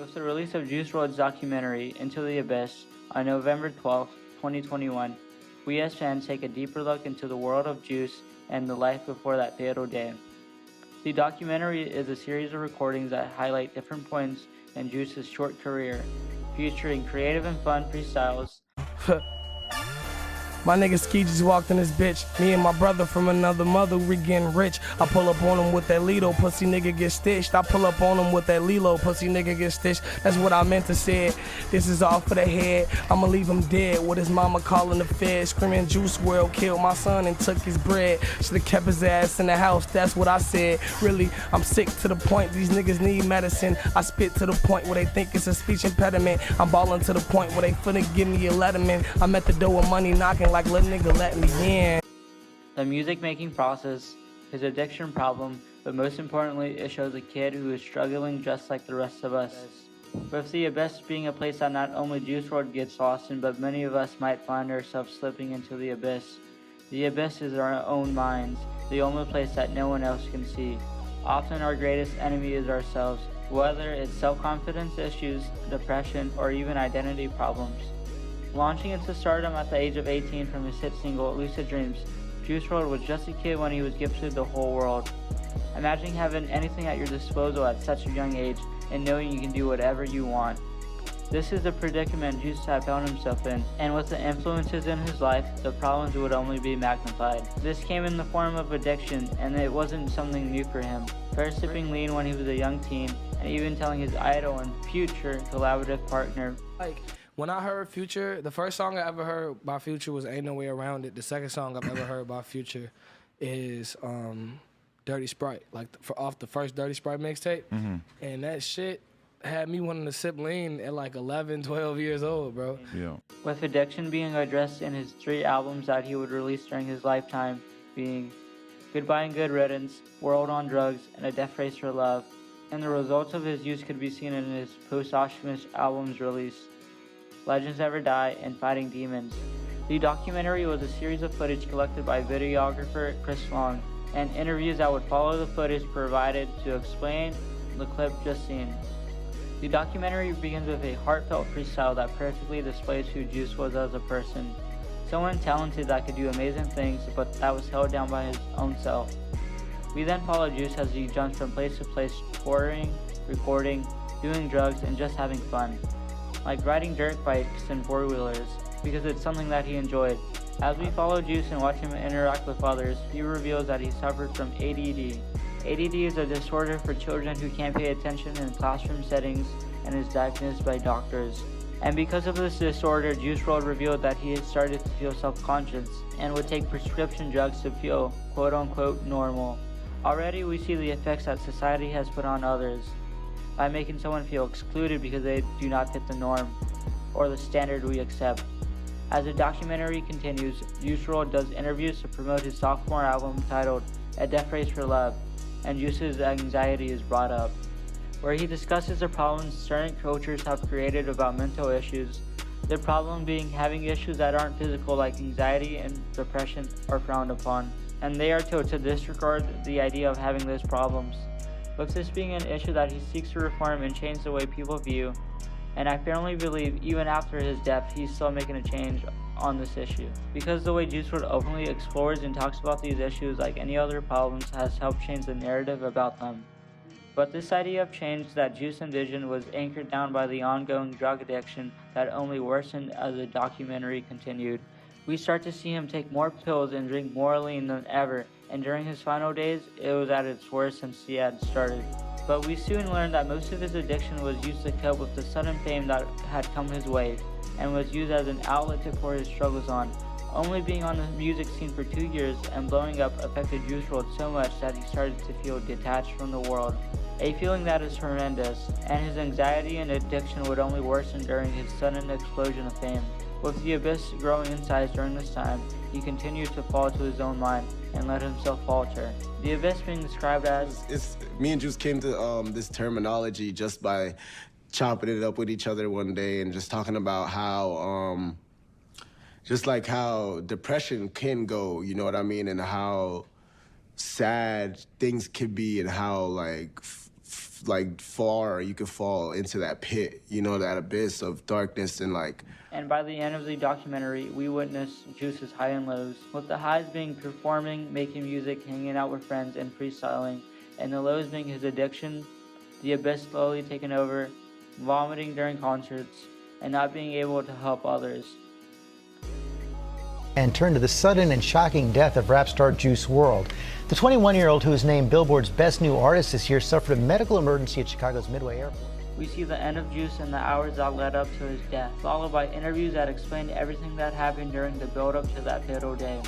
With the release of Juice WRLD's documentary, Into the Abyss, on November 12, 2021, we as fans take a deeper look into the world of Juice and the life before that fatal day. The documentary is a series of recordings that highlight different points in Juice's short career, featuring creative and fun freestyles. My nigga Ski just walked in this bitch. Me and my brother from another mother, we getting rich. I pull up on him with that Lido, pussy nigga get stitched. I pull up on him with that Lilo, pussy nigga get stitched. That's what I meant to say. This is all for the head. I'ma leave him dead with his mama calling the feds, screaming Juice WRLD killed my son and took his bread. Should've kept his ass in the house, that's what I said. Really, I'm sick to the point these niggas need medicine. I spit to the point where they think it's a speech impediment. I'm ballin' to the point where they finna give me a letterman. I'm at the door with money knocking like little nigga let me in. The music making process, his addiction problem, but most importantly, it shows a kid who is struggling just like the rest of us. With the Abyss being a place that not only Juice WRLD gets lost in, but many of us might find ourselves slipping into the abyss. The abyss is our own minds, the only place that no one else can see. Often our greatest enemy is ourselves, whether it's self-confidence issues, depression, or even identity problems. Launching into stardom at the age of 18 from his hit single, Lucid Dreams, Juice WRLD was just a kid when he was gifted the whole world. Imagine having anything at your disposal at such a young age and knowing you can do whatever you want. This is the predicament Juice had found himself in, and with the influences in his life, the problems would only be magnified. This came in the form of addiction, and it wasn't something new for him. First sipping lean when he was a young teen, and even telling his idol and future collaborative partner, When I heard Future, the first song I ever heard by Future was Ain't No Way Around It. The second song I've ever heard by Future is Dirty Sprite, off the first Dirty Sprite mixtape. And that shit had me wanting to sip lean at like 11, 12 years old, bro. Yeah. with addiction being addressed in his 3 albums that he would release during his lifetime, being Goodbye and Good Riddance, World on Drugs, and A Death Race for Love. And the results of his use could be seen in his posthumous albums release, Legends Never Die, and Fighting Demons. The documentary was a series of footage collected by videographer Chris Long, and interviews that would follow the footage provided to explain the clip just seen. The documentary begins with a heartfelt freestyle that perfectly displays who Juice was as a person. Someone talented that could do amazing things, but that was held down by his own self. We then follow Juice as he jumps from place to place, touring, recording, doing drugs, and just having fun, like riding dirt bikes and four-wheelers, because it's something that he enjoyed. As we follow Juice and watch him interact with others, he reveals that he suffered from ADD. ADD is a disorder for children who can't pay attention in classroom settings and is diagnosed by doctors. And because of this disorder, Juice WRLD revealed that he had started to feel self-conscious and would take prescription drugs to feel quote-unquote normal. Already we see the effects that society has put on others by making someone feel excluded because they do not fit the norm or the standard we accept. As the documentary continues, Juice WRLD does interviews to promote his sophomore album titled A Death Race for Love, and Juice's anxiety is brought up, where he discusses the problems certain cultures have created about mental issues, the problem being having issues that aren't physical like anxiety and depression are frowned upon, and they are told to disregard the idea of having those problems. With this being an issue that he seeks to reform and change the way people view, and I firmly believe even after his death he's still making a change on this issue, because the way Juice WRLD openly explores and talks about these issues like any other problems has helped change the narrative about them. But this idea of change that Juice envisioned was anchored down by the ongoing drug addiction that only worsened as the documentary continued. We start to see him take more pills and drink more lean than ever, and during his final days, it was at its worst since he had started. But we soon learned that most of his addiction was used to cope with the sudden fame that had come his way, and was used as an outlet to pour his struggles on. Only being on the music scene for 2 years and blowing up affected Juice WRLD so much that he started to feel detached from the world, a feeling that is horrendous, and his anxiety and addiction would only worsen during his sudden explosion of fame. With the abyss growing in size during this time, he continued to fall to his own mind and let himself falter. The abyss being described as... Me and Juice came to this terminology just by chopping it up with each other one day and just talking about how, just like how depression can go, you know what I mean? And how sad things can be and how like like far you could fall into that pit, you know, that abyss of darkness and like. And by the end of the documentary, we witness Juice's high and lows, with the highs being performing, making music, hanging out with friends, and freestyling, and the lows being his addiction, the abyss slowly taking over, vomiting during concerts, and not being able to help others. And turn to the sudden and shocking death of rap star Juice WRLD. The 21-year-old, who was named Billboard's Best New Artist this year, suffered a medical emergency at Chicago's Midway Airport. We see the end of Juice in the hours that led up to his death, followed by interviews that explained everything that happened during the build-up to that fatal day.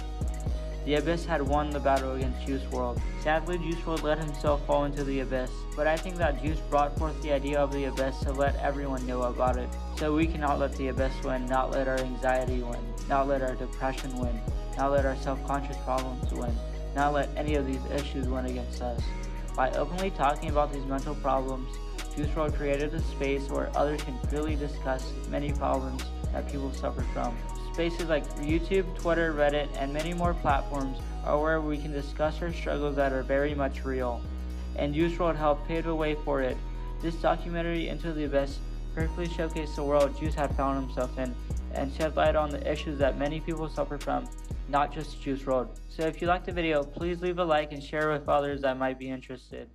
The Abyss had won the battle against Juice WRLD. Sadly, Juice WRLD let himself fall into the Abyss, but I think that Juice brought forth the idea of the Abyss to let everyone know about it. So we cannot let the Abyss win, not let our anxiety win, not let our depression win, not let our self-conscious problems win, not let any of these issues win against us. By openly talking about these mental problems, Juice WRLD created a space where others can freely discuss many problems that people suffer from. Spaces like YouTube, Twitter, Reddit, and many more platforms are where we can discuss our struggles that are very much real. And Juice WRLD helped pave the way for it. This documentary, Into the Abyss, perfectly showcased the world Juice had found himself in and shed light on the issues that many people suffer from, not just Juice WRLD. So if you liked the video, please leave a like and share with others that might be interested.